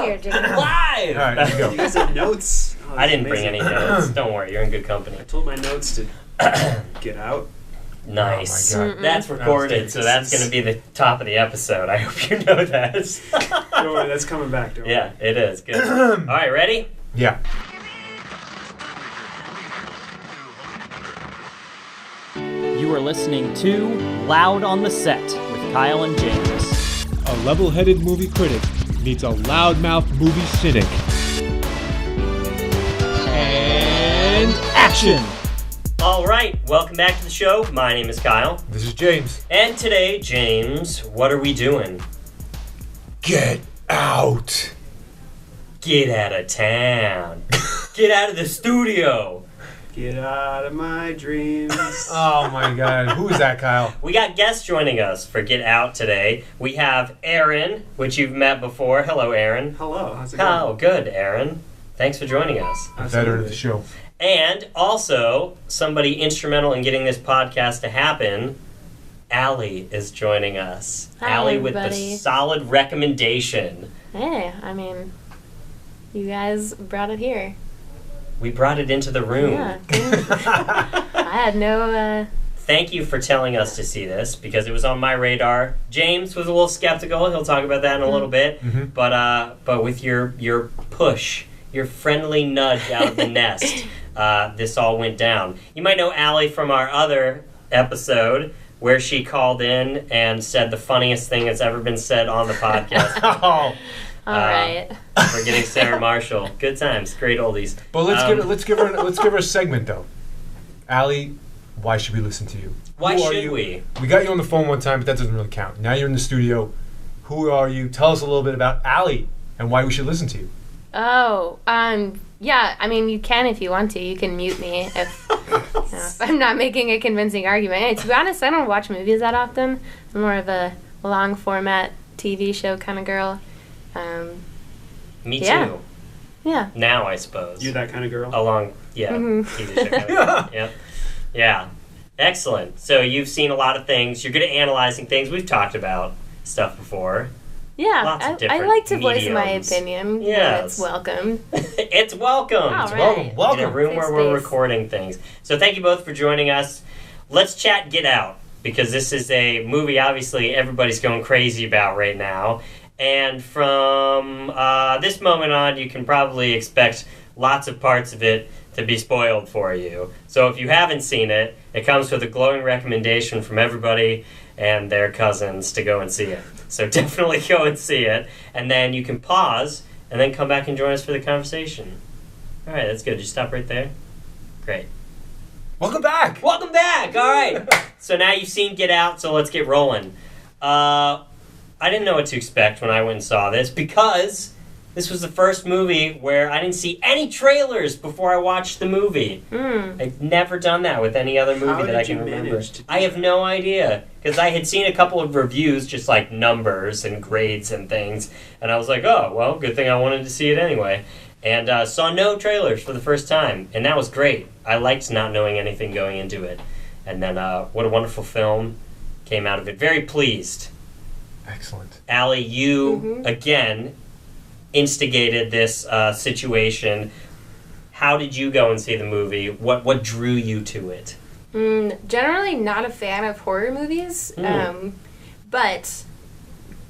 here, James. Live! All right, there you go. You guys have notes? Oh, I that's didn't bring amazing. any notes. Don't worry, you're in good company. I told my notes to get out. Nice. Oh my God. That's recorded, so that's going to be the top of the episode. I hope you know that. Don't worry, that's coming back. Don't Yeah, it is. Good. All right, ready? Yeah. You are listening to Loud on the Set with Kyle and James. A level-headed movie critic meets a loudmouth movie cynic. And action! All right, welcome back to the show. My name is Kyle. This is James. And today, James, what are we doing? Get out. Get out of town. Get out of the studio. Get out of my dreams. Oh my God. Who is that, Kyle? We got guests joining us for Get Out today. We have Aaron, which you've met before. Hello, Aaron. Hello, how's it going? Oh, good, Aaron. Thanks for joining us. The veteran of the show. And also, somebody instrumental in getting this podcast to happen, Allie is joining us. Hi, Allie with the everybody. solid recommendation. Hey, I mean, you guys brought it here. We brought it into the room. Yeah. I had no, Thank you for telling us to see this, because it was on my radar. James was a little skeptical. He'll talk about that in a little bit. Mhm. But with your push, your friendly nudge out of the nest, this all went down. You might know Allie from our other episode where she called in and said the funniest thing that's ever been said on the podcast. Oh. all right. We're getting Sarah Marshall. Good times, great oldies. But let's give her a segment though. Allie, why should we listen to you? Why Who are should you? we? We got you on the phone one time, but that doesn't really count. Now you're in the studio. Who are you? Tell us a little bit about Allie and why we should listen to you. Oh, yeah, I mean, you can if you want to. You can mute me if, if I'm not making a convincing argument. Hey, to be honest, I don't watch movies that often. I'm more of a long format TV show kind of girl. Me Yeah. too. Yeah. Now, I suppose. You're that kind of girl? Mhm. TV show kind of thing. Yep. Yeah. Excellent. So you've seen a lot of things. You're good at analyzing things. We've talked about stuff before. Yeah, Lots of I different like to voice my mediums. opinion. when Yes. It's welcome. It's welcome. All It's right. Welcome. in a room Safe where we're space. recording things. So thank you both for joining us. Let's chat Get Out, because this is a movie obviously everybody's going crazy about right now. And from this moment on, you can probably expect lots of parts of it to be spoiled for you. So if you haven't seen it, it comes with a glowing recommendation from everybody and their cousins to go and see it. So definitely go and see it. And then you can pause and then come back and join us for the conversation. All right, that's good. Just stop right there. Great. Welcome back. Welcome back. All right. So now you've seen Get Out, so let's get rolling. I didn't know what to expect when I went and saw this, because this was the first movie where I didn't see any trailers before I watched the movie. I've never done that with any other movie How that I did can you remember. manage to do I have no idea, because I had seen a couple of reviews, just like numbers and grades and things, and I was like, oh, well, good thing I wanted to see it anyway. And saw no trailers for the first time, and that was great. I liked not knowing anything going into it. And then what a wonderful film came out of it. Very pleased. Excellent. Allie, you, again, instigated this situation. How did you go and see the movie? What drew you to it? Generally not a fan of horror movies, but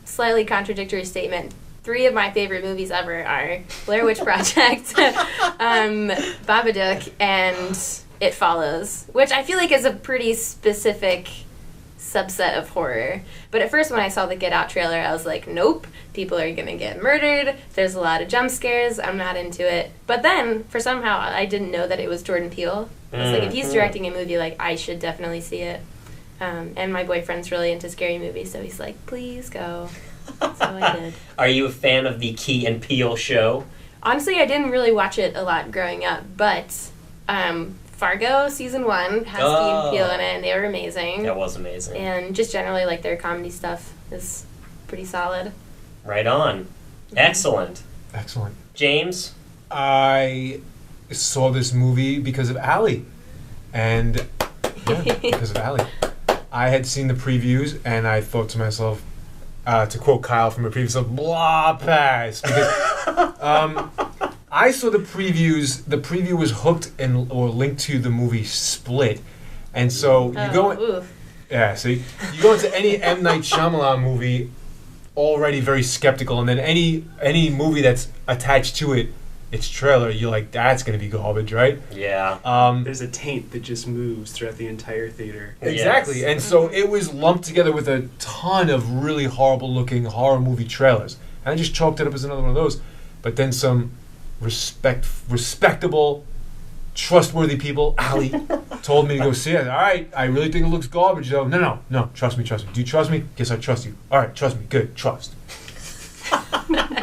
slightly contradictory statement. 3 of my favorite movies ever are Blair Witch Project, Babadook, and It Follows, which I feel like is a pretty specific subset of horror. But at first when I saw the Get Out trailer, I was like, nope, people are gonna get murdered, there's a lot of jump scares, I'm not into it. But then, for somehow, I didn't know that it was Jordan Peele. I was like, if he's directing a movie, like, I should definitely see it. And my boyfriend's really into scary movies, so he's like, please go. So I did. Are you a fan of the Key and Peele show? Honestly, I didn't really watch it a lot growing up, but Fargo season 1 has Key and Peele in it, and they were amazing. That was amazing. And just generally, like, their comedy stuff is pretty solid. Right on. Excellent. Excellent. James? I saw this movie because of Allie. And because of Allie. I had seen the previews and I thought to myself, to quote Kyle from a previous episode, blah pass. Because I saw the previews. The preview was hooked or linked to the movie Split. And so you go... Yeah, so you go into any M. Night Shyamalan movie already very skeptical, and then any movie that's attached to it, its trailer, you're like, that's going to be garbage, right? Yeah. There's a taint that just moves throughout the entire theater. Exactly. Yes. And so it was lumped together with a ton of really horrible-looking horror movie trailers. And I just chalked it up as another one of those. But then some respectable, trustworthy people, Allie, told me to go see it. All right, I really think it looks garbage, though. No, trust me. Do you trust me? Guess I trust you. All right, trust me. Good, trust.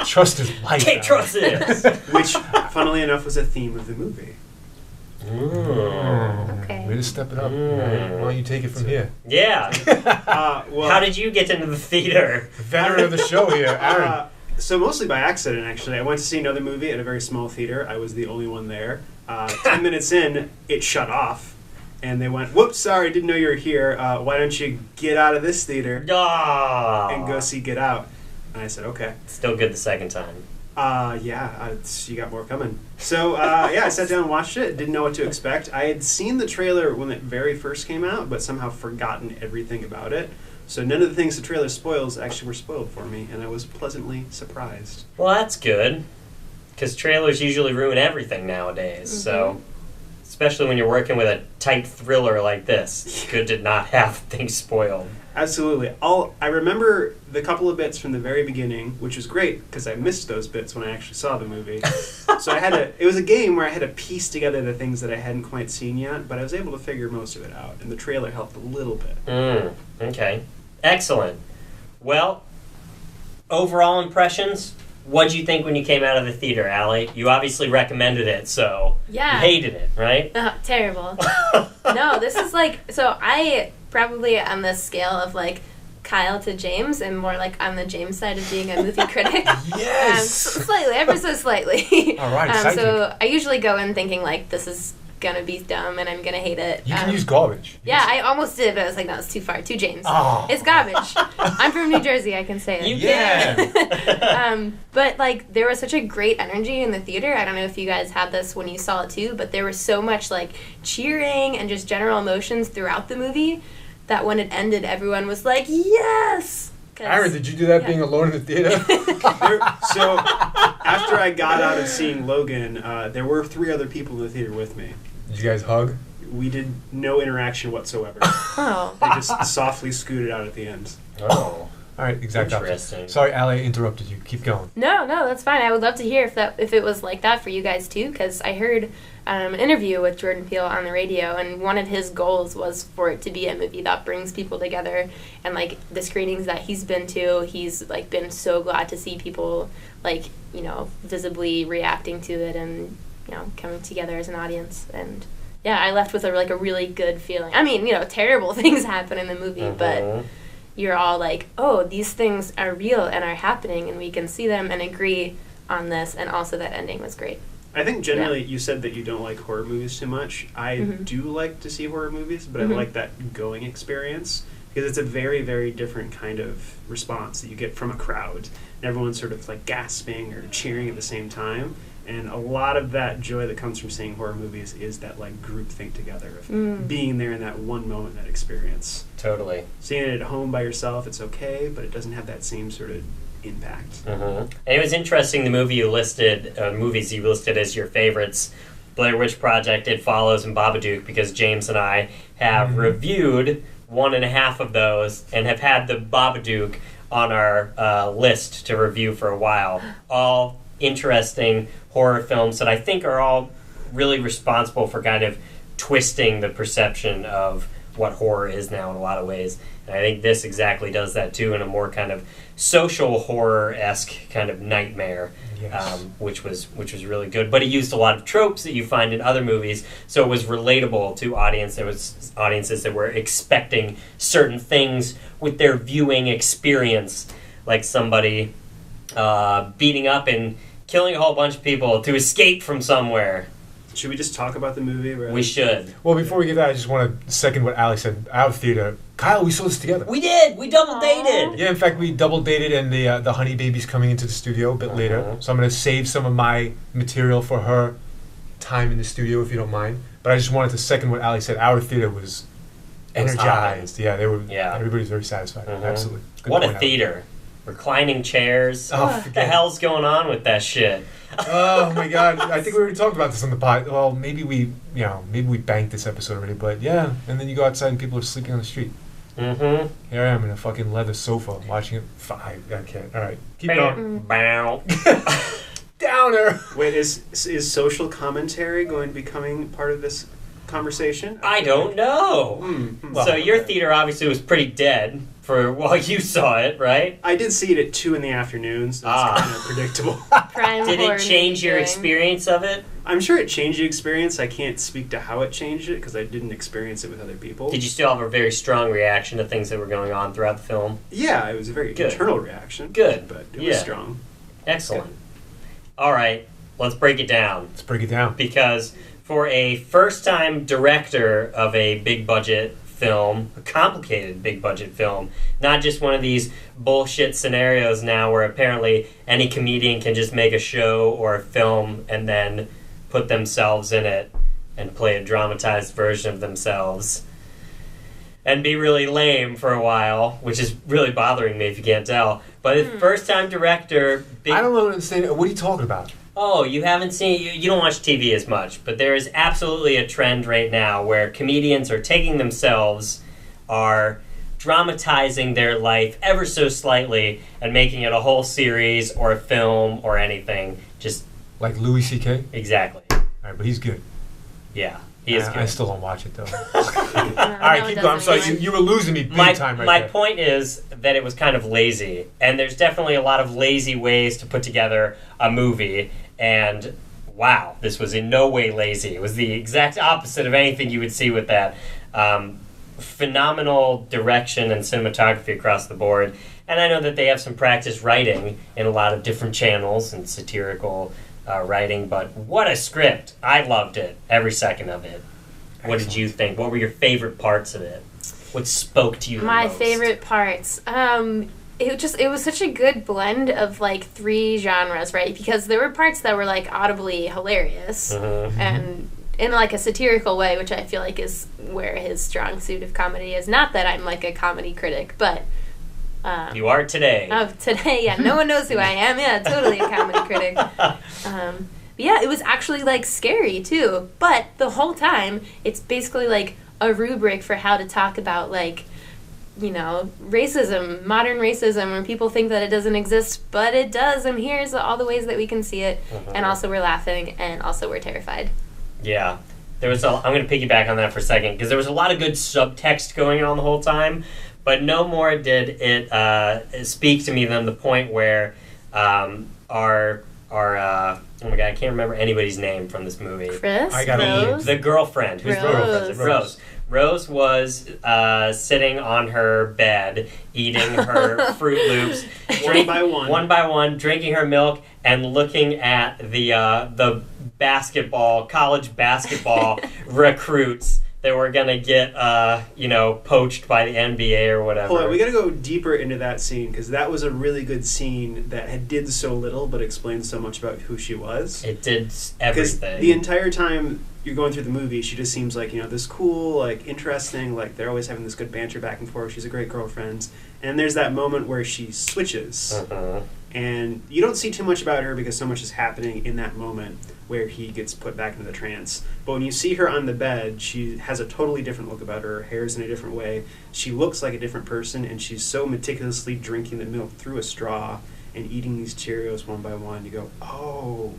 Trust is life. Can't trust this. Which, funnily enough, was a theme of the movie. Okay. Way to step it up. Why don't you take it from here? Yeah. Well, how did you get into the theater? Veteran of the show here, Aaron. So mostly by accident, actually. I went to see another movie at a very small theater. I was the only one there. 10 minutes in, it shut off. And they went, whoops, sorry, didn't know you were here. Why don't you get out of this theater and go see Get Out? And I said, okay. Still good the second time. You got more coming. So, I sat down and watched it. Didn't know what to expect. I had seen the trailer when it very first came out, but somehow forgotten everything about it. So none of the things the trailer spoils actually were spoiled for me, and I was pleasantly surprised. Well, that's good, because trailers usually ruin everything nowadays. Mm-hmm. So, especially when you're working with a tight thriller like this, it's good to not have things spoiled. Absolutely. I remember the couple of bits from the very beginning, which was great because I missed those bits when I actually saw the movie. So it was a game where I had to piece together the things that I hadn't quite seen yet, but I was able to figure most of it out, and the trailer helped a little bit. Okay. Excellent. Well, overall impressions, what'd you think when you came out of the theater, Allie? You obviously recommended it, so you hated it, right? Terrible. No, this is so I probably on the scale of Kyle to James, and more on the James side of being a movie critic. Yes! Slightly, ever so slightly. All right, so I usually go in thinking this is gonna be dumb and I'm gonna hate it. You can use garbage. I almost did, but I was like, no, it's too far. Too James. Oh. It's garbage. I'm from New Jersey, I can say it. You can. But there was such a great energy in the theater. I don't know if you guys had this when you saw it too, but there was so much cheering and just general emotions throughout the movie that when it ended, everyone was like, yes! Aaron, did you do that being alone in the theater? So, after I got out of seeing Logan, there were 3 other people in the theater with me. Did you guys hug? We did no interaction whatsoever. Oh. They just softly scooted out at the end. Oh. All right, exactly. Interesting. Sorry, Allie, I interrupted you. Keep going. No, that's fine. I would love to hear if it was like that for you guys too, because I heard an interview with Jordan Peele on the radio, and one of his goals was for it to be a movie that brings people together. And the screenings that he's been to, he's been so glad to see people visibly reacting to it and coming together as an audience. And I left with a really good feeling. I mean, terrible things happen in the movie, but you're all oh, these things are real and are happening, and we can see them and agree on this. And also that ending was great. I think generally you said that you don't like horror movies too much. I do like to see horror movies, but I like that going experience because it's a very, very different kind of response that you get from a crowd. And everyone's sort of gasping or cheering at the same time. And a lot of that joy that comes from seeing horror movies is that group think together of being there in that one moment, that experience. Totally. Seeing it at home by yourself, it's okay, but it doesn't have that same sort of impact. And it was interesting, the movies you listed as your favorites, Blair Witch Project, It Follows, and Babadook, because James and I have reviewed 1.5 of those and have had the Babadook on our list to review for a while. All interesting horror films that I think are all really responsible for kind of twisting the perception of what horror is now in a lot of ways. And I think this exactly does that too, in a more kind of social horror-esque kind of nightmare, which was really good. But it used a lot of tropes that you find in other movies, so it was relatable to audiences that were expecting certain things with their viewing experience, like somebody beating up and killing a whole bunch of people to escape from somewhere. Should we just talk about the movie? We should. Well, before we get that, I just want to second what Ali said. Out of theater, Kyle, we saw this together. We did. We double dated. Yeah, in fact, we double dated, and the honey baby's coming into the studio a bit later. So I'm going to save some of my material for her time in the studio, if you don't mind. But I just wanted to second what Ali said. Our theater was energized. Yeah, they were. Yeah. Everybody's very satisfied. Absolutely. Good What a point, theater. Reclining chairs. Oh, What the hell's going on with that shit? Oh my God! I think we already talked about this on the pod. Well, maybe we banked this episode already. But yeah, and then you go outside and people are sleeping on the street. Mm-hmm. Here I am in a fucking leather sofa watching it. I can't. All right, keep going. Bow. Downer. Wait, is social commentary going to be becoming part of this conversation? I don't know. So your theater obviously was pretty dead for while you saw it, right? I did see it at 2 in the afternoon, so it's kind of predictable. Prime Did horror it change movie your viewing. experience of it? I'm sure it changed the experience. I can't speak to how it changed it because I didn't experience it with other people. Did you still have a very strong reaction to things that were going on throughout the film? Yeah, it was a very Good. internal reaction. Good. But it was strong. Excellent. All right, let's break it down. Let's break it down. Because for a first-time director of a big-budget film, a complicated big-budget film, not just one of these bullshit scenarios now where apparently any comedian can just make a show or a film and then put themselves in it and play a dramatized version of themselves and be really lame for a while, which is really bothering me if you can't tell. But a first-time director... I don't understand. What are you talking about? Oh, you haven't seen... You don't watch TV as much, but there is absolutely a trend right now where comedians are taking themselves, are dramatizing their life ever so slightly and making it a whole series or a film or anything. Just... Like Louis C.K.? Exactly. All right, but he's good. Yeah, he is good. I still don't watch it, though. All Alright, keep going. I'm sorry, you were losing me big time right my there. point is that it was kind of lazy, and there's definitely a lot of lazy ways to put together a movie, and wow, this was in no way lazy. It was the exact opposite of anything you would see with that. Phenomenal direction and cinematography across the board, and I know that they have some practice writing in a lot of different channels and satirical writing, but what a script. I loved it, every second of it. What did you think? What were your favorite parts of it? What spoke to you the My most? favorite parts. It was such a good blend of like 3 genres, right? Because there were parts that were like audibly hilarious and in like a satirical way, which I feel like is where his strong suit of comedy is. Not that I'm like a comedy critic, but you are today. Today, yeah, no one knows who I am. Yeah, totally a comedy critic. Yeah, it was actually like scary too. But the whole time, it's basically like a rubric for how to talk about like, you know, racism, modern racism, where people think that it doesn't exist, but it does. And here's all the ways that we can see it. And also we're laughing, and also we're terrified. Yeah. I'm going to piggyback on that for a second, because there was a lot of good subtext going on the whole time, but no more did it speak to me than the point where our oh my god, I can't remember anybody's name from this movie. Chris? I got Rose? The girlfriend. Who's the girlfriend? Rose. Rose was sitting on her bed, eating her Fruit Loops, one by one, drinking her milk, and looking at the college basketball recruits that were gonna get poached by the NBA or whatever. Hold on, we gotta go deeper into that scene, because that was a really good scene that did so little but explained so much about who she was. It did Because everything. the entire time you're going through the movie, she just seems like, this cool, like, interesting, like, they're always having this good banter back and forth. She's a great girlfriend. And there's that moment where she switches. And you don't see too much about her because so much is happening in that moment where he gets put back into the trance. But when you see her on the bed, she has a totally different look about her. Her hair's in a different way. She looks like a different person, and she's so meticulously drinking the milk through a straw and eating these Cheerios one by one. You go, oh,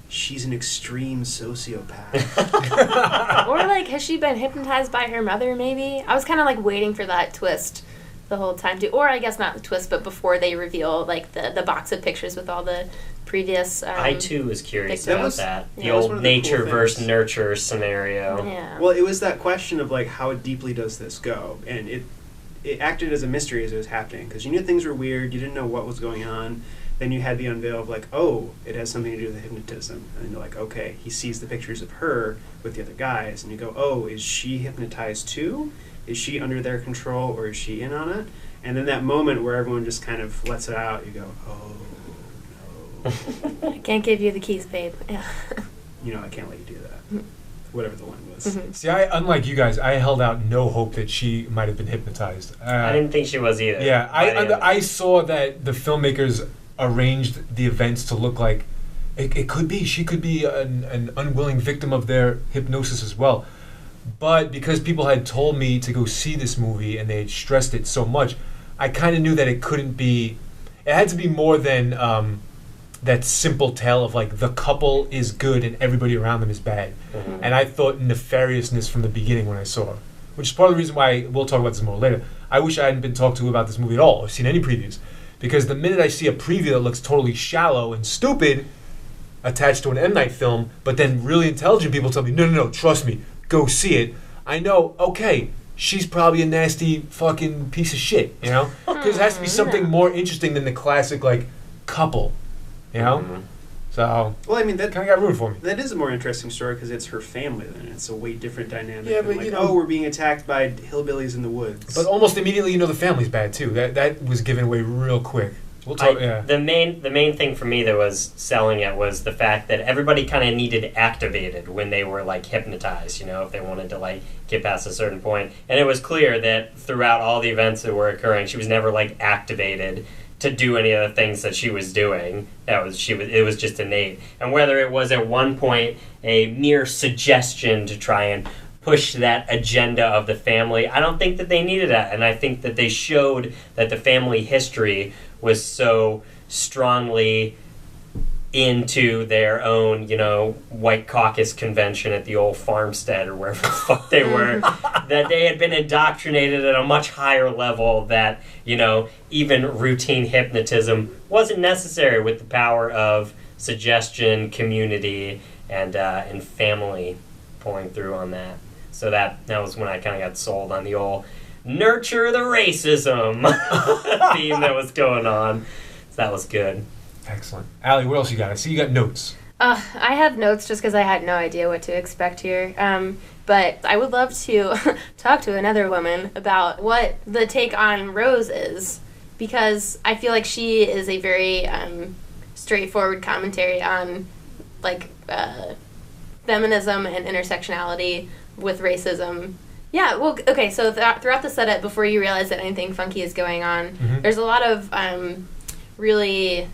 she's an extreme sociopath. Or like, has she been hypnotized by her mother, maybe? I was kind of like waiting for that twist the whole time too. Or I guess not the twist, but before they reveal like the box of pictures with all the previous I too was curious victims. about that. Yeah. The That was old one of the nature cool versus things. nurture scenario. Yeah. Well, it was that question of, like, how deeply does this go? And it acted as a mystery as it was happening, because you knew things were weird, you didn't know what was going on, then you had the unveil of like, oh, it has something to do with the hypnotism. And then you're like, okay, he sees the pictures of her with the other guys, and you go, oh, is she hypnotized too? Is she under their control, or is she in on it? And then that moment where everyone just kind of lets it out, you go, oh, no. I can't give you the keys, babe. Yeah. You know, I can't let you do that. Whatever the line was. Mm-hmm. See, unlike you guys, I held out no hope that she might have been hypnotized. I didn't think she was either. Yeah, I saw that the filmmakers arranged the events to look like it could be. She could be an unwilling victim of their hypnosis as well. But because people had told me to go see this movie and they had stressed it so much, I kind of knew that it couldn't be. It had to be more than that simple tale of like the couple is good and everybody around them is bad. Mm-hmm. And I thought nefariousness from the beginning when I saw it, which is part of the reason why we'll talk about this more later. I wish I hadn't been talked to about this movie at all or seen any previews, because the minute I see a preview that looks totally shallow and stupid attached to an M. Night film, but then really intelligent people tell me, no, trust me, go see it, I know, okay, she's probably a nasty fucking piece of shit, you know? Because it has to be something more interesting than the classic, like, couple, you know? Mm-hmm. So, Well, I mean, that kind of got ruined for me. that is a more interesting story because it's her family then. It's a way different dynamic. Yeah, than but, like, you know- oh, we're being attacked by hillbillies in the woods. But almost immediately, you know, the family's bad, too. That was given away real quick. We'll talk, yeah. The main thing for me that was selling it was the fact that everybody kind of needed activated when they were like hypnotized, you know, if they wanted to like get past a certain point. And it was clear that throughout all the events that were occurring, she was never like activated to do any of the things that she was doing. It was just innate. And whether it was at one point a mere suggestion to try and push that agenda of the family, I don't think that they needed that. And I think that they showed that the family history was so strongly into their own, you know, White Caucus convention at the old farmstead or wherever the fuck they were, that they had been indoctrinated at a much higher level that, you know, even routine hypnotism wasn't necessary with the power of suggestion, community, and family pulling through on that. So that was when I kind of got sold on the old nurture the racism theme that was going on. So that was good. Excellent. Allie, what else you got? I see you got notes. I have notes just because I had no idea what to expect here. But I would love to talk to another woman about what the take on Rose is, because I feel like she is a very straightforward commentary on like feminism and intersectionality with racism. Yeah, well, okay, so throughout the setup, before you realize that anything funky is going on, there's a lot of really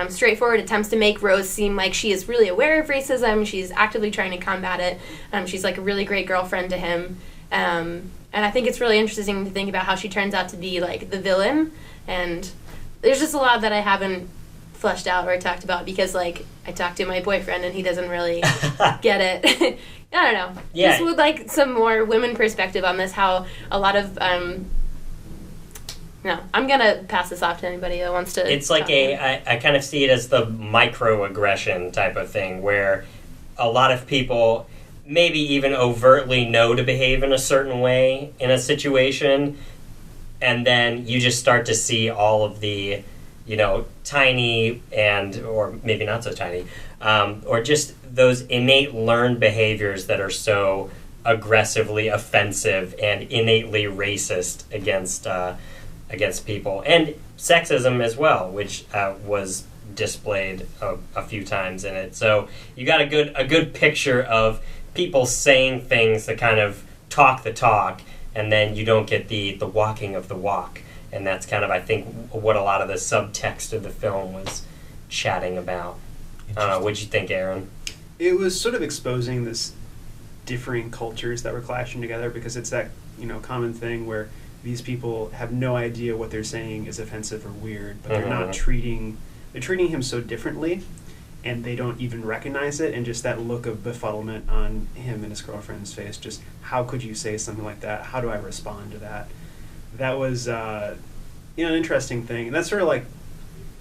straightforward attempts to make Rose seem like she is really aware of racism. She's actively trying to combat it. She's like a really great girlfriend to him. And I think it's really interesting to think about how she turns out to be like the villain. And there's just a lot that I haven't fleshed out or talked about because like I talked to my boyfriend and he doesn't really get it. I don't know. Yeah. Just would like some more women perspective on this, how a lot of no, I'm gonna pass this off to anybody that wants to. It's like I kind of see it as the microaggression type of thing where a lot of people maybe even overtly know to behave in a certain way in a situation, and then you just start to see all of the, you know, tiny or maybe not so tiny, or just those innate learned behaviors that are so aggressively offensive and innately racist against people, and sexism as well, which was displayed a few times in it. So you got a good picture of people saying things that kind of talk the talk, and then you don't get the walking of the walk. And that's kind of, I think, what a lot of the subtext of the film was chatting about. What'd you think, Aaron? It was sort of exposing this differing cultures that were clashing together, because it's that, you know, common thing where these people have no idea what they're saying is offensive or weird, but they're not treating him so differently, and they don't even recognize it. And just that look of befuddlement on him and his girlfriend's face, just how could you say something like that? How do I respond to that? That was an interesting thing. And that's sort of like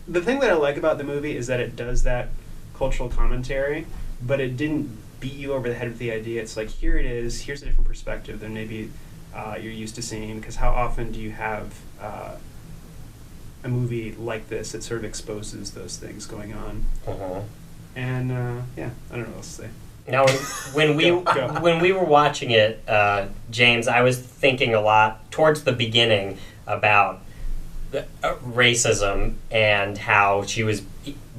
the thing that I like about the movie is that it does that cultural commentary, but it didn't beat you over the head with the idea. It's like, here it is, here's a different perspective than maybe you're used to seeing, because how often do you have a movie like this that sort of exposes those things going on. Uh-huh. And yeah, I don't know what else to say. Now, when we Go. when we were watching it, James, I was thinking a lot towards the beginning about racism and how she was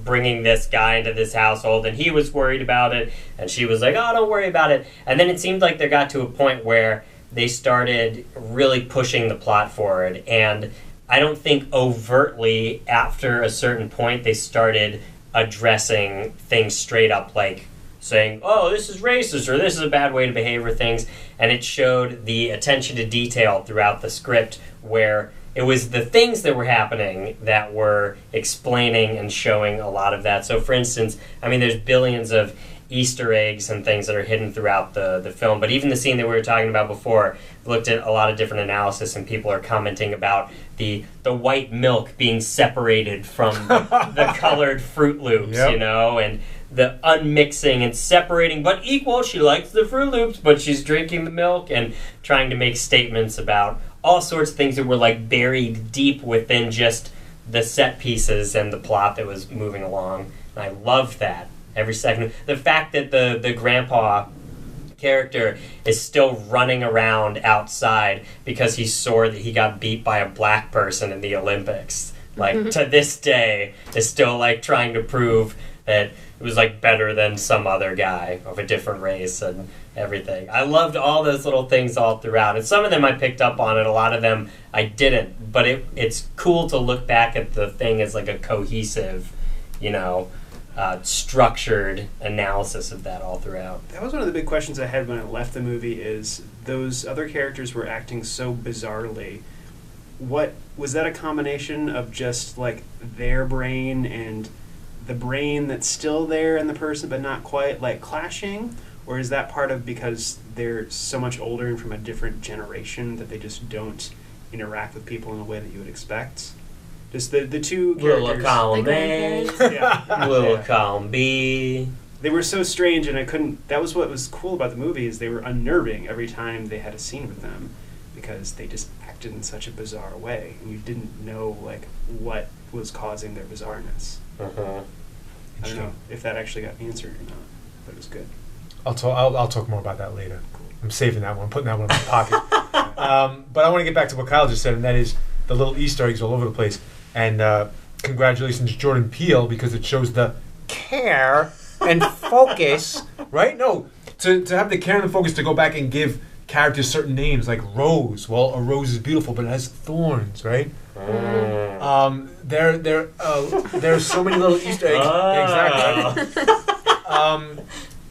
bringing this guy into this household, and he was worried about it, and she was like, "Oh, don't worry about it." And then it seemed like they got to a point where they started really pushing the plot forward, and I don't think overtly after a certain point they started addressing things straight up, like saying, "Oh, this is racist," or "This is a bad way to behave," or things. And it showed the attention to detail throughout the script, where it was the things that were happening that were explaining and showing a lot of that. So, for instance, I mean, there's billions of Easter eggs and things that are hidden throughout the film. But even the scene that we were talking about before, we looked at a lot of different analysis, and people are commenting about the white milk being separated from the colored Fruit Loops, Yep. you know, and the unmixing and separating, but equal. She likes the Fruit Loops, but she's drinking the milk, and trying to make statements about all sorts of things that were like buried deep within just the set pieces and the plot that was moving along. And I loved that. Every second. The fact that the grandpa character is still running around outside because he's sore that he got beat by a black person in the Olympics. Like, to this day, is still, like, trying to prove that it was, like, better than some other guy of a different race and everything. I loved all those little things all throughout. And some of them I picked up on, and a lot of them I didn't. But it's cool to look back at the thing as, like, a cohesive, you know, structured analysis of that all throughout. That was one of the big questions I had when I left the movie, is those other characters were acting so bizarrely. What was that a combination of just like their brain and the brain that's still there in the person but not quite, like, clashing? Or is that part of because they're so much older and from a different generation that they just don't interact with people in a way that you would expect? Just the two characters. Little column A, Yeah. little Yeah. column B. They were so strange, and I couldn't... That was what was cool about the movie, is they were unnerving every time they had a scene with them, because they just acted in such a bizarre way, and you didn't know, like, what was causing their bizarreness. Uh-huh. I don't know if that actually got answered or not, but it was good. I'll talk more about that later. I'm saving that one. I'm putting that one in my pocket. But I want to get back to what Kyle just said, and that is the little Easter eggs all over the place. And congratulations, Jordan Peele, because it shows the care and focus, right? No, to have the care and the focus to go back and give characters certain names, like Rose. Well, a rose is beautiful, but it has thorns, right? There's so many little Easter eggs. Exactly.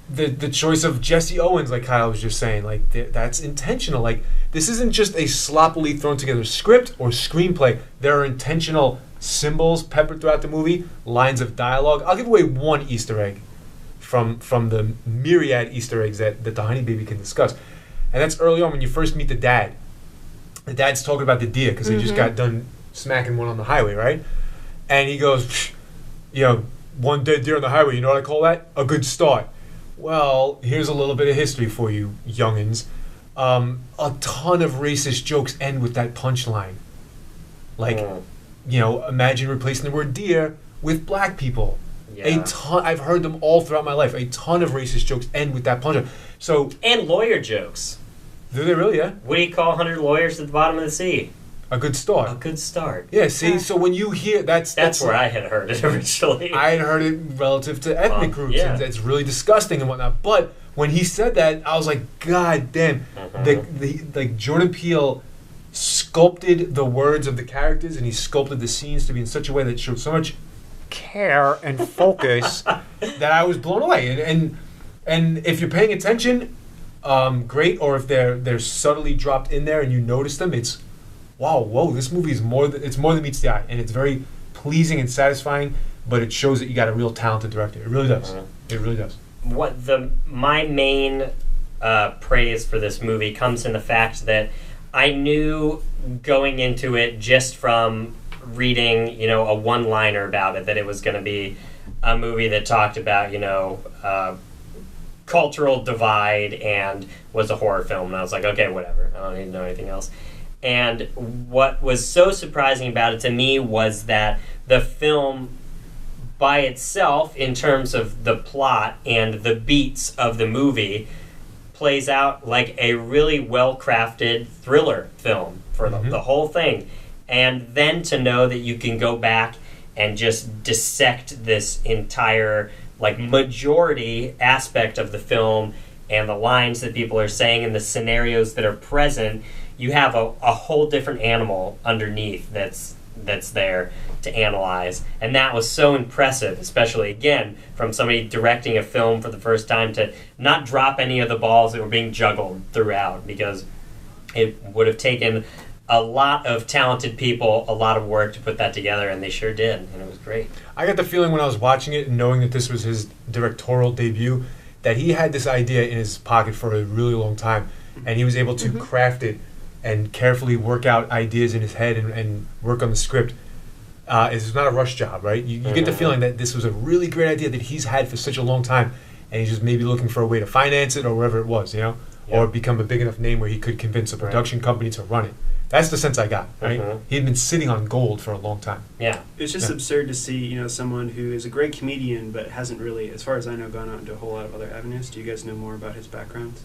The choice of Jesse Owens, like Kyle was just saying, like that's intentional. Like, this isn't just a sloppily thrown together script or screenplay. There are intentional symbols peppered throughout the movie, lines of dialogue. I'll give away one Easter egg from the myriad Easter eggs that the Honey Baby can discuss, and that's early on when you first meet the dad. The dad's talking about the deer because they just got done smacking one on the highway, right? And he goes, you know, one dead deer on the highway. You know what I call that? A good start. Well, here's a little bit of history for you, youngins. A ton of racist jokes end with that punchline. Like, you know, imagine replacing the word deer with black people. Yeah. A ton. I've heard them all throughout my life. A ton of racist jokes end with that punchline. So, And lawyer jokes. do they really? Yeah. What do you call 100 lawyers at the bottom of the sea? A good start. A good start. Yeah. See, so when you hear That's where I had heard it originally. I had heard it relative to ethnic groups, yeah. and it's really disgusting and whatnot. But when he said that, I was like, God damn! The Jordan Peele sculpted the words of the characters, and he sculpted the scenes to be in such a way that showed so much care and focus that I was blown away. And if you're paying attention, great. Or if they're subtly dropped in there and you notice them, it's wow, whoa! This movie is more than meets the eye, and it's very pleasing and satisfying. But it shows that you got a real talented director. It really does. It really does. My main praise for this movie comes in the fact that I knew going into it just from reading, you know, a one-liner about it, that it was going to be a movie that talked about, you know, cultural divide and was a horror film. And I was like, okay, whatever. I don't need to know anything else. And what was so surprising about it to me was that the film by itself, in terms of the plot and the beats of the movie, plays out like a really well-crafted thriller film for the whole thing. And then to know that you can go back and just dissect this entire, like, majority aspect of the film and the lines that people are saying and the scenarios that are present, you have a whole different animal underneath that's there to analyze. And that was so impressive, especially, again, from somebody directing a film for the first time, to not drop any of the balls that were being juggled throughout, because it would have taken a lot of talented people, a lot of work to put that together, and they sure did, and it was great. I got the feeling when I was watching it and knowing that this was his directorial debut, that he had this idea in his pocket for a really long time, and he was able to craft it and carefully work out ideas in his head and work on the script. It's not a rush job, right? You get the feeling that this was a really great idea that he's had for such a long time, and he's just maybe looking for a way to finance it or whatever it was, you know? Or become a big enough name where he could convince a production company to run it. That's the sense I got, right? He had been sitting on gold for a long time. Yeah. It's just absurd to see, you know, someone who is a great comedian but hasn't really, as far as I know, gone out into a whole lot of other avenues. Do you guys know more about his background?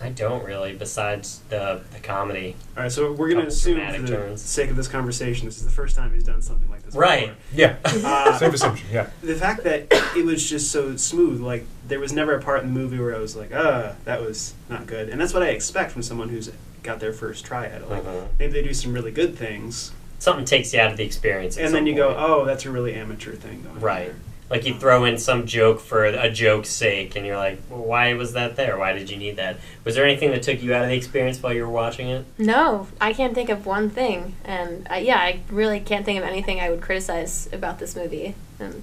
I don't really, besides the comedy. All right, so we're going to assume, for the sake of this conversation, this is the first time he's done something like this Right. before. Yeah. Same assumption, yeah. The fact that it was just so smooth, like, there was never a part in the movie where I was like, that was not good. And that's what I expect from someone who's got their first try at it. Like, maybe they do some really good things. Something takes you out of the experience. And then you go, oh, that's a really amateur thing going on there. Like, you throw in some joke for a joke's sake, and you're like, well, why was that there? Why did you need that? Was there anything that took you out of the experience while you were watching it? No, I can't think of one thing. And, I really can't think of anything I would criticize about this movie. And,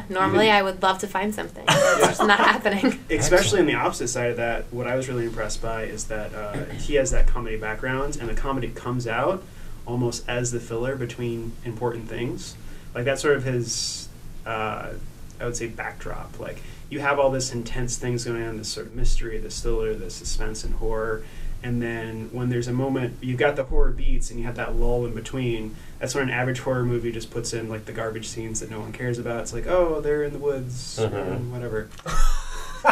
normally I would love to find something. It's just not happening. Especially on the opposite side of that, what I was really impressed by is that he has that comedy background, and the comedy comes out almost as the filler between important things. Like, that's sort of his... I would say backdrop. Like, you have all this intense things going on, this sort of mystery, this thriller, this suspense and horror, and then when there's a moment, you've got the horror beats and you have that lull in between. That's when an average horror movie just puts in, like, the garbage scenes that no one cares about. It's like, oh, they're in the woods, and whatever.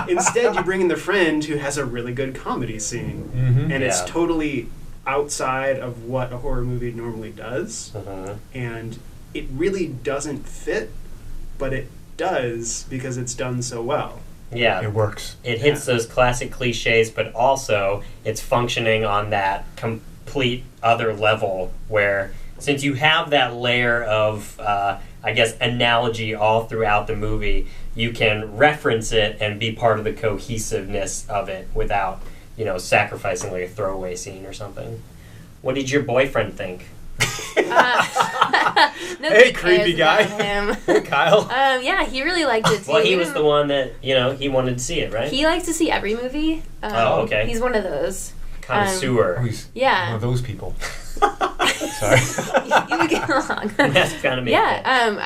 Instead, you bring in the friend who has a really good comedy scene, and it's totally outside of what a horror movie normally does, and it really doesn't fit, but it does because it's done so well. Yeah. It works. It hits those classic cliches, but also it's functioning on that complete other level where, since you have that layer of, analogy all throughout the movie, you can reference it and be part of the cohesiveness of it without, sacrificing like a throwaway scene or something. What did your boyfriend think? Hey, creepy guy. Hey, Kyle. He really liked it too. Well, he was the one that, he wanted to see it, right? He likes to see every movie. Okay. He's one of those. Connoisseur. He's one of those people. Sorry. You would get along. That's kind of me. Yeah,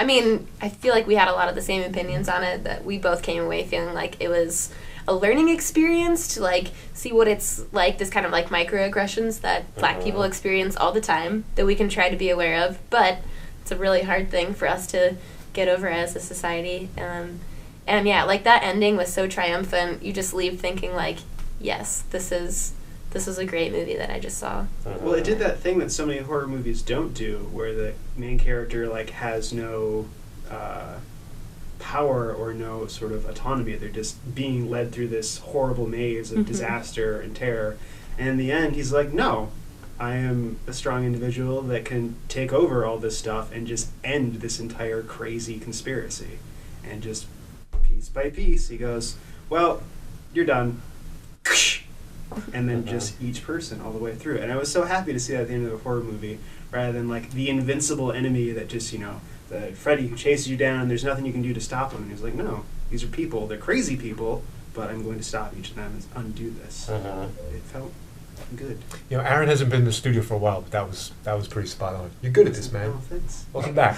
I feel like we had a lot of the same opinions on it, that we both came away feeling like it was a learning experience to, like, see what it's like, this kind of, like, microaggressions that black people experience all the time that we can try to be aware of, but it's a really hard thing for us to get over as a society. And that ending was so triumphant. You just leave thinking, like, yes, this is a great movie that I just saw. Well, it did that thing that so many horror movies don't do, where the main character, like, has no power or no sort of autonomy. They're just being led through this horrible maze of disaster and terror. And in the end, he's like, no, I am a strong individual that can take over all this stuff and just end this entire crazy conspiracy. And just piece by piece, he goes, well, you're done. And then just each person all the way through. And I was so happy to see that at the end of a horror movie, rather than, like, the invincible enemy that just, the Freddy who chases you down and there's nothing you can do to stop him. And he's like, no, these are people. They're crazy people, but I'm going to stop each of them and undo this. It felt good. Aaron hasn't been in the studio for a while, but that was pretty spot on. You're good at this, man. Oh, thanks. Welcome back.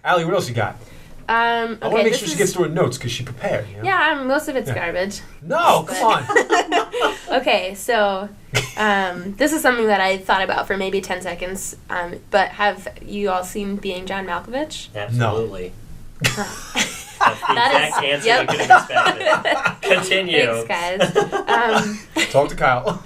Allie, what else you got? I want to make sure she gets through her notes because she prepared. Yeah, most of it's garbage. No, come on. Okay, so This is something that I thought about for maybe 10 seconds. But have you all seen Being John Malkovich? Absolutely. That's the That exact is- answer yep. you could have expected. Continue. Thanks, guys. Talk to Kyle.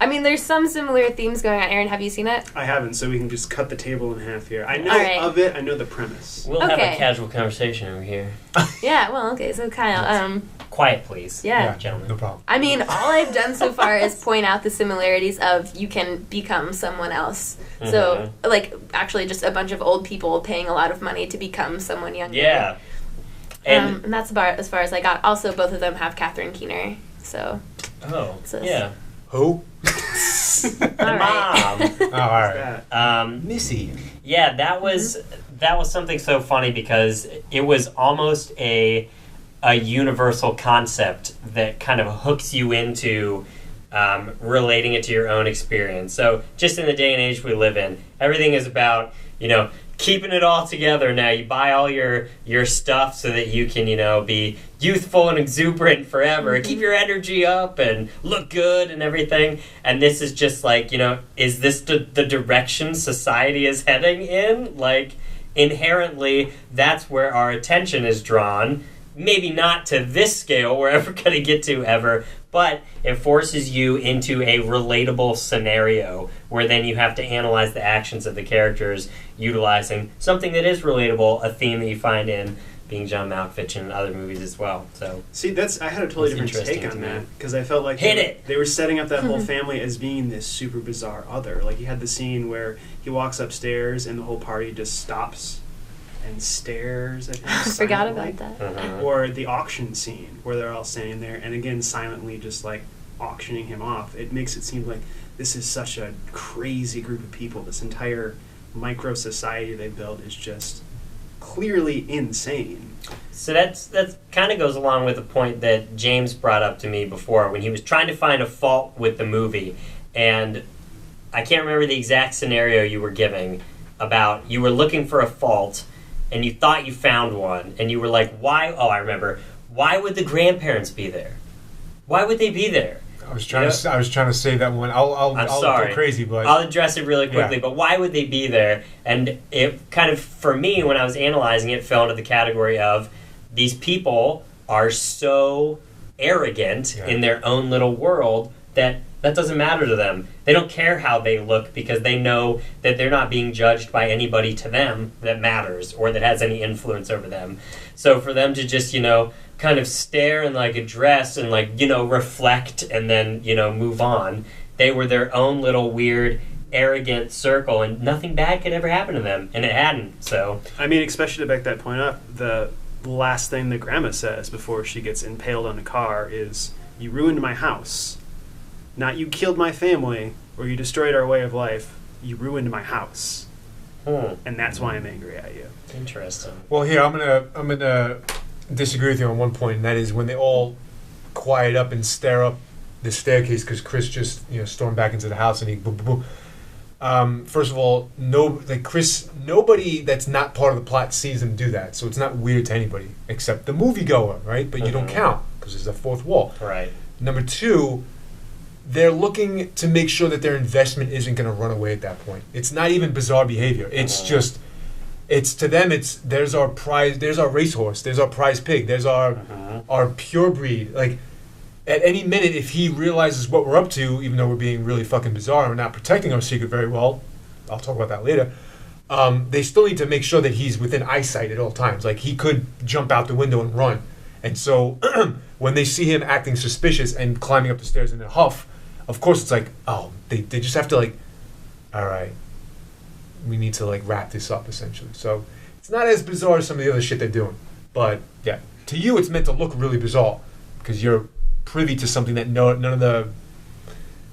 I mean, there's some similar themes going on. Aaron, have you seen it? I haven't, so we can just cut the table in half here. I know All right. of it. I know the premise. We'll have Okay. a casual conversation over here. Yeah, well, okay, so Kyle, Quiet, please. yeah. Gentlemen. No problem. I mean, all I've done so far is point out the similarities of you can become someone else. So, like, actually just a bunch of old people paying a lot of money to become someone younger. Yeah. And And that's about as far as I got. Also, both of them have Catherine Keener, so... So- yeah. Who? The All right. mom. Oh, all right. That. Missy. Yeah, that was something so funny because it was almost a universal concept that kind of hooks you into relating it to your own experience. So just in the day and age we live in, everything is about, keeping it all together now. You buy all your stuff so that you can, be youthful and exuberant forever. Keep your energy up and look good and everything. And this is just like, is this the direction society is heading in? Like, inherently, that's where our attention is drawn. Maybe not to this scale we're ever going to get to ever, but it forces you into a relatable scenario where then you have to analyze the actions of the characters utilizing something that is relatable, a theme that you find in Being John Malkovich and other movies as well. So See, I had a totally That's different take interesting on to me. that because I felt like they were setting up that whole family as being this super bizarre other. Like you had the scene where he walks upstairs and the whole party just stops and stares at him. Forgot silently. about that. Or the auction scene where they're all standing there and again silently just like auctioning him off. It makes it seem like this is such a crazy group of people. This entire micro society they built is just clearly insane. So that kind of goes along with the point that James brought up to me before when he was trying to find a fault with the movie. And I can't remember the exact scenario you were giving about you were looking for a fault and you thought you found one and you were like, why? Oh, I remember. Why would the grandparents be there? Why would they be there? I was trying to say that one. I'll sorry. go crazy, but I'll address it really quickly, Yeah. but why would they be there? And it kind of, for me, when I was analyzing it, fell into the category of these people are so arrogant in their own little world that doesn't matter to them. They don't care how they look because they know that they're not being judged by anybody to them that matters or that has any influence over them. So for them to just, kind of stare and like address and like, reflect and then, move on, they were their own little weird, arrogant circle and nothing bad could ever happen to them. And it hadn't, so. I mean, especially to back that point up, the last thing that Grandma says before she gets impaled on the car is, "You ruined my house. Not you killed my family or you destroyed our way of life. You ruined my house. And that's why I'm angry at you." Interesting. well, here I'm gonna disagree with you on one point, and that is when they all quiet up and stare up the staircase because Chris just stormed back into the house and he boom boom boom. First of all, nobody that's not part of the plot sees him do that, so it's not weird to anybody except the moviegoer, right? But you don't count because there's a fourth wall. Right. Number two, they're looking to make sure that their investment isn't going to run away at that point. It's not even bizarre behavior. It's just, it's to them, there's our prize, there's our racehorse, there's our prize pig, there's our pure breed. Like, at any minute, if he realizes what we're up to, even though we're being really fucking bizarre and we're not protecting our secret very well, I'll talk about that later, they still need to make sure that he's within eyesight at all times. Like, he could jump out the window and run. And so, when they see him acting suspicious and climbing up the stairs in a huff, of course it's like, oh, they just have to like, all right, we need to like wrap this up essentially. So it's not as bizarre as some of the other shit they're doing. But yeah, to you it's meant to look really bizarre because you're privy to something that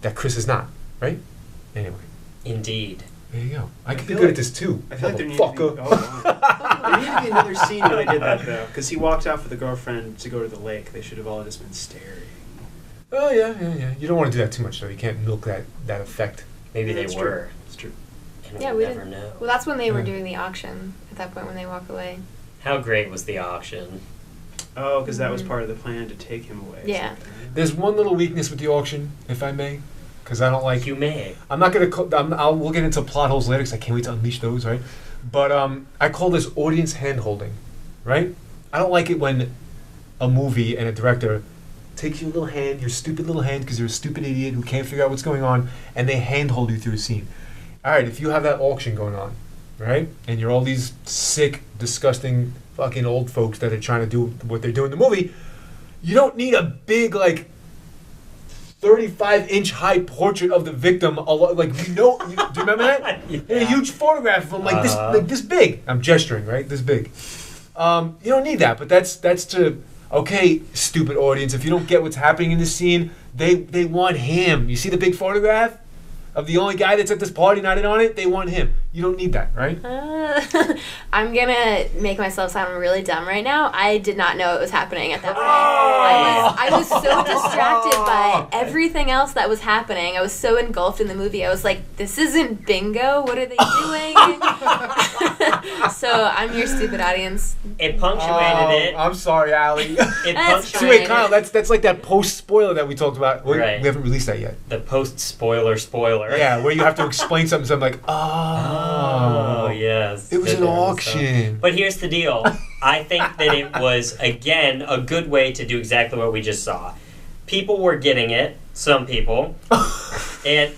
that Chris is not, right? Anyway. Indeed. There you go. I could be feel good like- at this too. I feel like there needed to be, there needed to be another scene when I did that though, because he walked out with the girlfriend to go to the lake. They should have all just been staring. Oh yeah. You don't want to do that too much though. You can't milk that effect. Maybe they That's were. true. It's true. And Yeah, we'll we never didn't. know. Well, that's when they were Yeah. doing the auction. At that point, when they walk away. How great was the auction? Oh, because that was part of the plan to take him away. Yeah. There's one little weakness with the auction, if I may, because I don't like. You may. I'm not gonna. We'll get into plot holes later because I can't wait to unleash those, right? But I call this audience hand holding, right? I don't like it when a movie and a director takes your little hand, your stupid little hand, because you're a stupid idiot who can't figure out what's going on, and they handhold you through a scene. All right, if you have that auction going on, right, and you're all these sick, disgusting, fucking old folks that are trying to do what they're doing in the movie, you don't need a big, like, 35-inch high portrait of the victim. Like, do you remember that? Yeah. A huge photograph of him, like this big. I'm gesturing, right? This big. You don't need that, but that's to. Okay, stupid audience, if you don't get what's happening in this scene, they want him. You see the big photograph of the only guy that's at this party not in on it? They want him. You don't need that, right? I'm going to make myself sound really dumb right now. I did not know it was happening at that point. I was so distracted by everything else that was happening. I was so engulfed in the movie. I was like, this isn't bingo. What are they doing? So I'm your stupid audience. It punctuated it. I'm sorry, Allie. It That's See, punctuated wait, Kyle, that's like that post-spoiler that we talked about. Right. We haven't released that yet. the post-spoiler. Yeah, where you have to explain something, so I'm like, Oh, yes. it was an Good auction. But here's the deal. I think that it was, again, a good way to do exactly what we just saw. People were getting it. Some people. And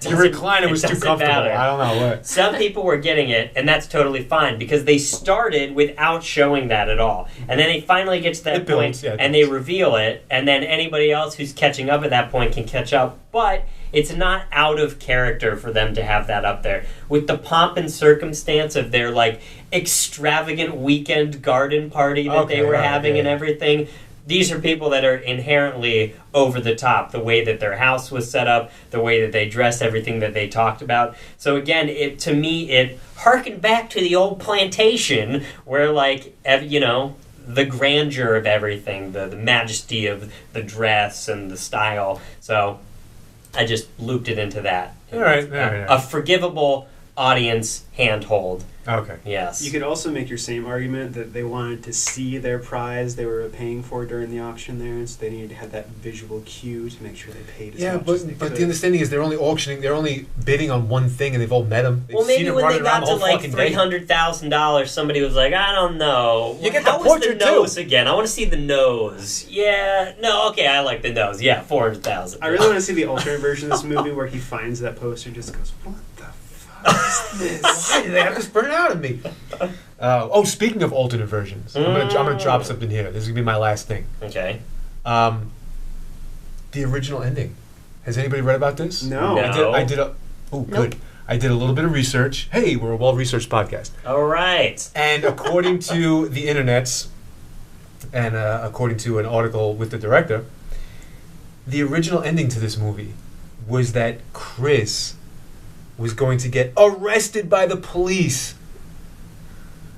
Your recliner was too comfortable. Matter. I don't know what. Some people were getting it, and that's totally fine because they started without showing that at all. And then they finally get to that It builds, point, yeah, it and they reveal it, and then anybody else who's catching up at that point can catch up. But it's not out of character for them to have that up there. With the pomp and circumstance of their, like, extravagant weekend garden party that they were having and everything, these are people that are inherently over the top. The way that their house was set up, the way that they dressed, everything that they talked about. So again, to me, it harkened back to the old plantation where, like, the grandeur of everything, the majesty of the dress and the style. So I just looped it into that. All right. A forgivable audience handhold. Okay. Yes. You could also make your same argument that they wanted to see their prize they were paying for during the auction there, and so they needed to have that visual cue to make sure they paid as much as they but could. the understanding is they're only bidding on one thing, and they've all met him. Well, maybe when they got to like $300,000, somebody was like, I don't know. You get How the was portrait the nose too. again? I want to see the nose. Yeah. No. Okay. I like the nose. Yeah. 400,000. I really want to see the alternate version of this movie where he finds that poster and just goes, "What the fuck is this? Why did they have to burn it out of me?" Speaking of alternate versions, I'm gonna drop something here. This is gonna be my last thing. Okay. The original ending. Has anybody read about this? No. I did a. Oh, good. I did a little bit of research. Hey, we're a well-researched podcast. All right. And according to the internets, and according to an article with the director, the original ending to this movie was that Chris was going to get arrested by the police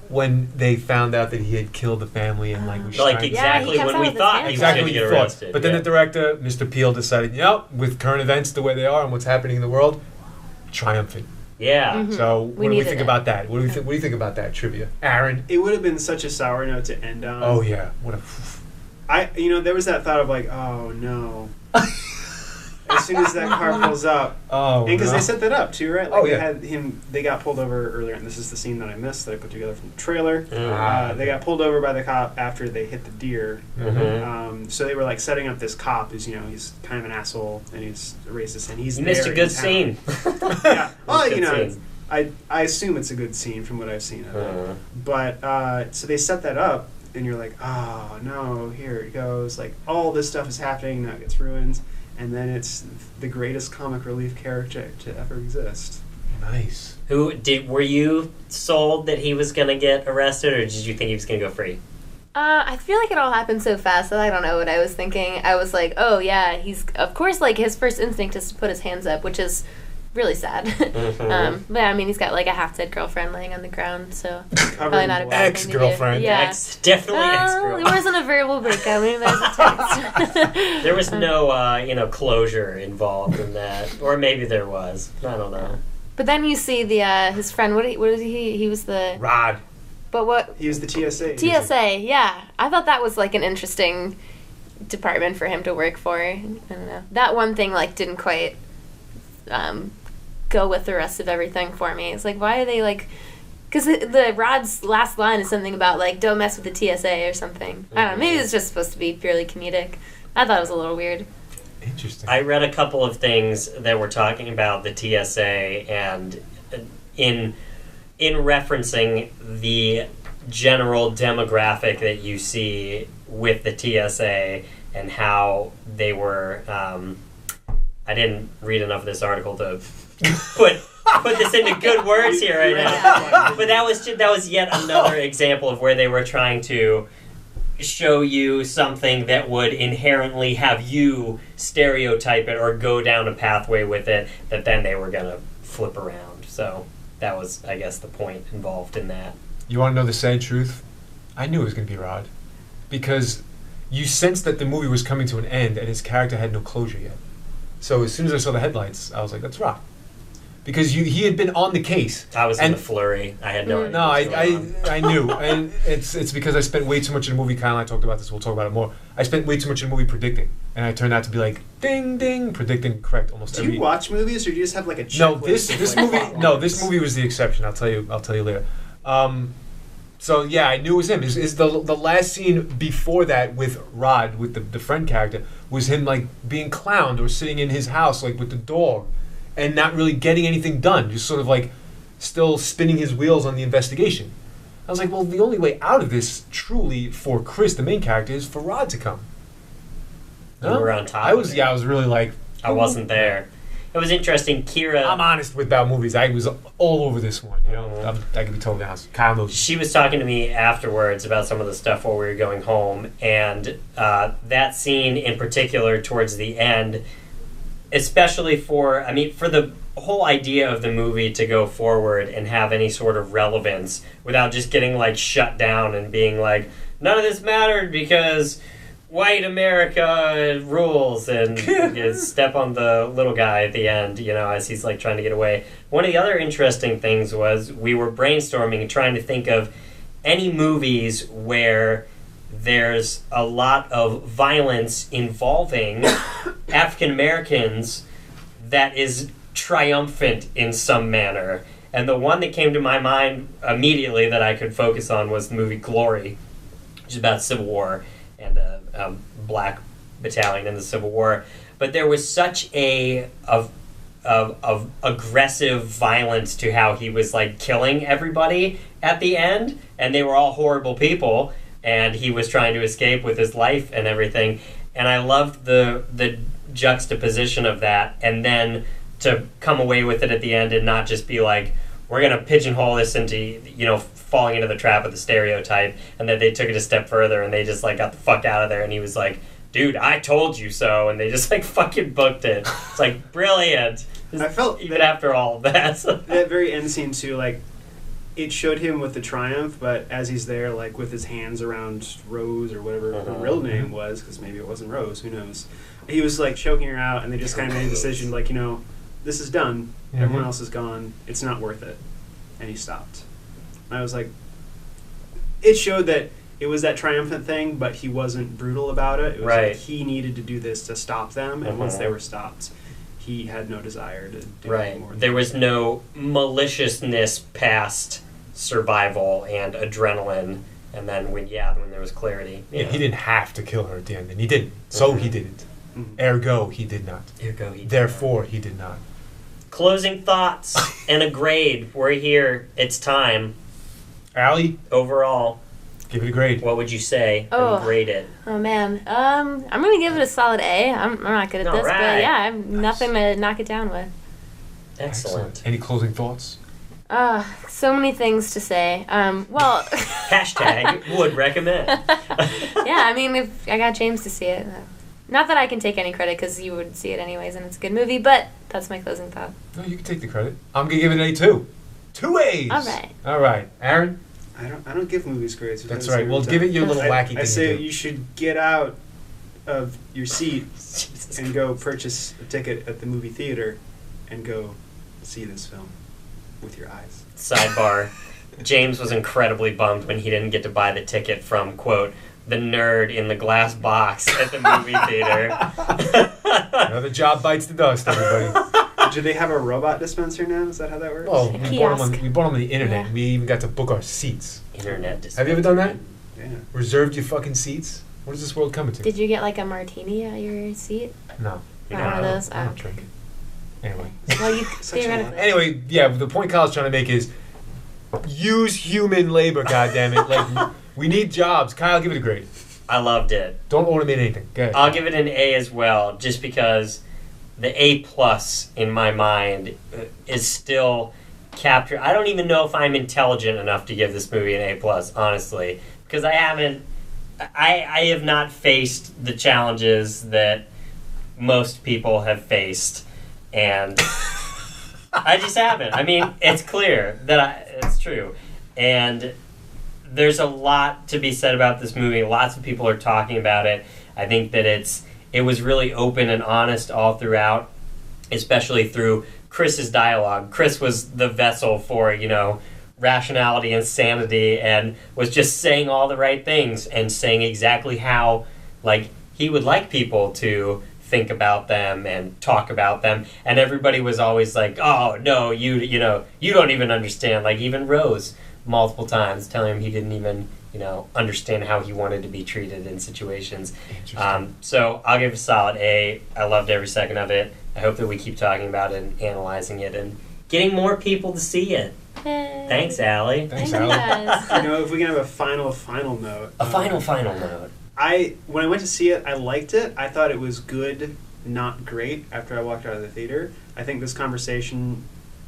when they found out that he had killed the family and was Like trying- exactly he when comes we out with thought his he was exactly going what to you get thought. arrested. But then the director, Mr. Peel, decided, with current events the way they are and what's happening in the world, triumphant. Yeah. So what do we needed think it. about that? What do you think about that trivia, Aaron? It would have been such a sour note to end on. Oh yeah, what a. There was that thought of like, oh no. As soon as that car pulls up, Oh, and because no. they set that up too, right? Oh, They yeah. had him. They got pulled over earlier, and this is the scene that I missed that I put together from the trailer. They got pulled over by the cop after they hit the deer. So they were like setting up this cop who's he's kind of an asshole and he's a racist, and he's You missed a there good in town. scene. Yeah. Well, Good scene. I assume it's a good scene from what I've seen of it. But so they set that up, and you're like, oh no, here it goes. Like all this stuff is happening, now it gets ruined, and then it's the greatest comic relief character to ever exist. Nice. Were you sold that he was going to get arrested, or did you think he was going to go free? I feel like it all happened so fast that I don't know what I was thinking. I was like, oh yeah, he's, of course, like his first instinct is to put his hands up, which is really sad. But I mean, he's got like a half-dead girlfriend laying on the ground, so probably not a bad thing to do. Ex-girlfriend. Yeah. Definitely It ex-girlfriend. wasn't a verbal breakup. Maybe there's a text. There was no, closure involved in that, or maybe there was. I don't know. But then you see the his friend. What was he? He was the. Rod. But what? He was the TSA. TSA. Yeah, I thought that was like an interesting department for him to work for. I don't know. That one thing like didn't quite go with the rest of everything for me. It's like, why are they like? Because the Rod's last line is something about like, don't mess with the TSA or something. I don't know. Maybe it's just supposed to be purely comedic. I thought it was a little weird. Interesting. I read a couple of things that were talking about the TSA and in referencing the general demographic that you see with the TSA and how they were. I didn't read enough of this article to put this into good words here right now. But that was yet another example of where they were trying to show you something that would inherently have you stereotype it or go down a pathway with it that then they were going to flip around. So that was, I guess, the point involved in that. You want to know the sad truth? I knew it was going to be Rod. Because you sensed that the movie was coming to an end and his character had no closure yet. So as soon as I saw the headlights, I was like, that's Rod. Because he had been on the case. I was in the flurry. I had no idea. No, I knew. And it's because I spent way too much in the movie. Kyle and I talked about this. We'll talk about it more. I spent way too much in the movie predicting. And I turned out to be like, ding, ding, predicting correct almost every... Do you watch movies or do you just have like a checklist? No, this movie was the exception. I'll tell you later. So yeah, I knew it was him. Is the last scene before that with Rod, with the friend character, was him like being clowned or sitting in his house like with the dog and not really getting anything done, just sort of like still spinning his wheels on the investigation. I was like, well, the only way out of this truly for Chris, the main character, is for Rod to come. You were on top I was really like... I wasn't there. It was interesting. Kira... I'm honest about movies. I was all over this one. You know, I could be totally honest. Kyle knows. She was talking to me afterwards about some of the stuff while we were going home, and that scene in particular towards the end, especially for the whole idea of the movie to go forward and have any sort of relevance without just getting like shut down and being like, none of this mattered because white America rules, and you step on the little guy at the end, you know, as he's like trying to get away. One of the other interesting things was we were brainstorming and trying to think of any movies where there's a lot of violence involving African Americans that is triumphant in some manner. And the one that came to my mind immediately that I could focus on was the movie Glory, which is about Civil War and a black battalion in the Civil War. But there was such of aggressive violence to how he was like killing everybody at the end, and they were all horrible people, and he was trying to escape with his life and everything. And I loved the juxtaposition of that, and then to come away with it at the end and not just be like, we're going to pigeonhole this into, you know, falling into the trap of the stereotype, and then they took it a step further and they just like got the fuck out of there, and he was like, dude, I told you so, and they just like fucking booked it. It's like brilliant. I felt even after all of that. That very end scene too, like it showed him with the triumph, but as he's there, like with his hands around Rose or whatever her real name was, because maybe it wasn't Rose, who knows? He was like choking her out, and they just kind of made a decision, like, you know, this is done. Everyone else is gone. It's not worth it. And he stopped. And I was like, it showed that it was that triumphant thing, but he wasn't brutal about it. It was like he needed to do this to stop them, and once they were stopped, he had no desire to do any more. There was no maliciousness past survival and adrenaline, and then when there was clarity. Yeah, he didn't have to kill her at the end, and he didn't. So he didn't. Ergo, he did not. Therefore, he did not. Closing thoughts and a grade. We're here. It's time. Allie? Overall. Give it a grade. What would you say? And grade it. Oh, man. I'm going to give it a solid A. I'm not good at this, but yeah, I have nothing to knock it down with. Excellent. Any closing thoughts? So many things to say. Well... Hashtag would recommend. Yeah, I mean, if I got James to see it. Not that I can take any credit, because you would see it anyways, and it's a good movie, but that's my closing thought. No, you can take the credit. I'm going to give it an A, too. 2 A's! All right. Aaron? I don't give movies grades. That's right. Well, give it your little wacky thing. I say you should get out of your seat and go purchase a ticket at the movie theater and go see this film with your eyes. Sidebar. James was incredibly bummed when he didn't get to buy the ticket from, quote, the nerd in the glass box at the movie theater. Another job bites the dust, everybody. Do they have a robot dispenser now? Is that how that works? Oh, A we bought kiosk. them on the internet. Yeah. We even got to book our seats. Internet dispenser. Have you ever done that? Yeah. Reserved your fucking seats? What is this world coming to? Did you get like a martini at your seat? No. You Not one of know, those? I Oh. don't drink. Anyway. Well, you Such a theoretically. Anyway, yeah, the point Kyle's trying to make is use human labor, goddammit. Like, we need jobs. Kyle, give it a grade. I loved it. Don't automate anything. Go ahead. I'll give it an A as well, just because the A+ in my mind is still captured. I don't even know if I'm intelligent enough to give this movie an A+, honestly, because I have not faced the challenges that most people have faced, and I just haven't. I mean, it's clear that it's true, and there's a lot to be said about this movie. Lots of people are talking about it. I think that it was really open and honest all throughout, especially through Chris's dialogue. Chris was the vessel for, rationality and sanity, and was just saying all the right things and saying exactly how, he would like people to think about them and talk about them. And everybody was always like, oh, no, you don't even understand. Like, even Rose, multiple times, telling him he didn't even, understand how he wanted to be treated in situations. So I'll give it a solid A. I loved every second of it. I hope that we keep talking about it and analyzing it and getting more people to see it. Yay. Thanks, Allie. Thanks, Thank you Alan. guys. If we can have a final note. A final note. When I went to see it, I liked it. I thought it was good, not great, after I walked out of the theater. I think this conversation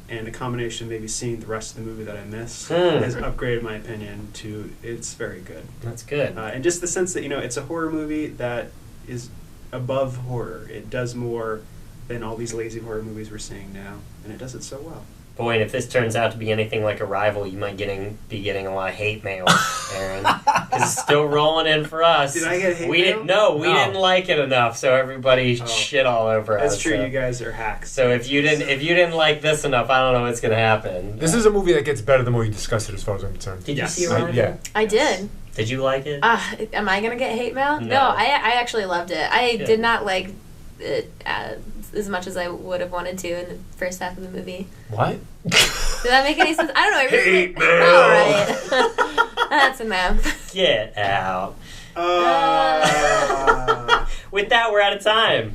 and a combination of maybe seeing the rest of the movie that I missed has upgraded my opinion to it's very good. That's good. And just the sense that, it's a horror movie that is above horror. It does more than all these lazy horror movies we're seeing now, and it does it so well. Boy, and if this turns out to be anything like Arrival, you might be getting a lot of hate mail, Aaron. Because it's still rolling in for us. Did I get hate we mail? We didn't like it enough, so everybody shit all over us. That's true, so. you guys are hacks. So if you didn't like this enough, I don't know what's gonna happen. This is a movie that gets better the more you discuss it, as far as I'm concerned. Did Yes. you see Arrival? Yeah. I did. Did you like it? Am I gonna get hate mail? No. No, I actually loved it. I Yeah. did not like it as much as I would have wanted to in the first half of the movie. What? Did that make any sense? I don't know. I really Hate mail. All right. That's enough. Get out. Uh, With that, we're out of time.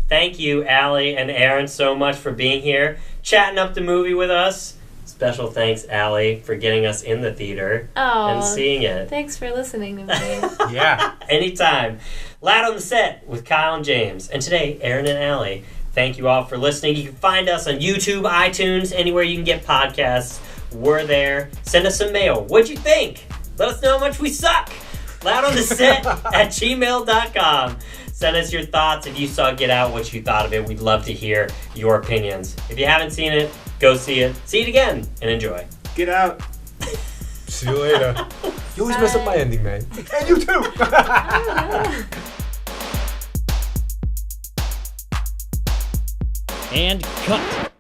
Thank you, Allie and Aaron, so much for being here, chatting up the movie with us. Special thanks, Allie, for getting us in the theater and Oh, seeing it. thanks for listening to me. Yeah. Anytime. Loud on the Set with Kyle and James. And today, Aaron and Allie. Thank you all for listening. You can find us on YouTube, iTunes, anywhere you can get podcasts. We're there. Send us some mail. What'd you think? Let us know how much we suck. loudontheset@gmail.com. Send us your thoughts. If you saw Get Out, what you thought of it. We'd love to hear your opinions. If you haven't seen it, go see it. See it again and enjoy. Get out. See you later. You always mess up my ending, man. And you too. And cut.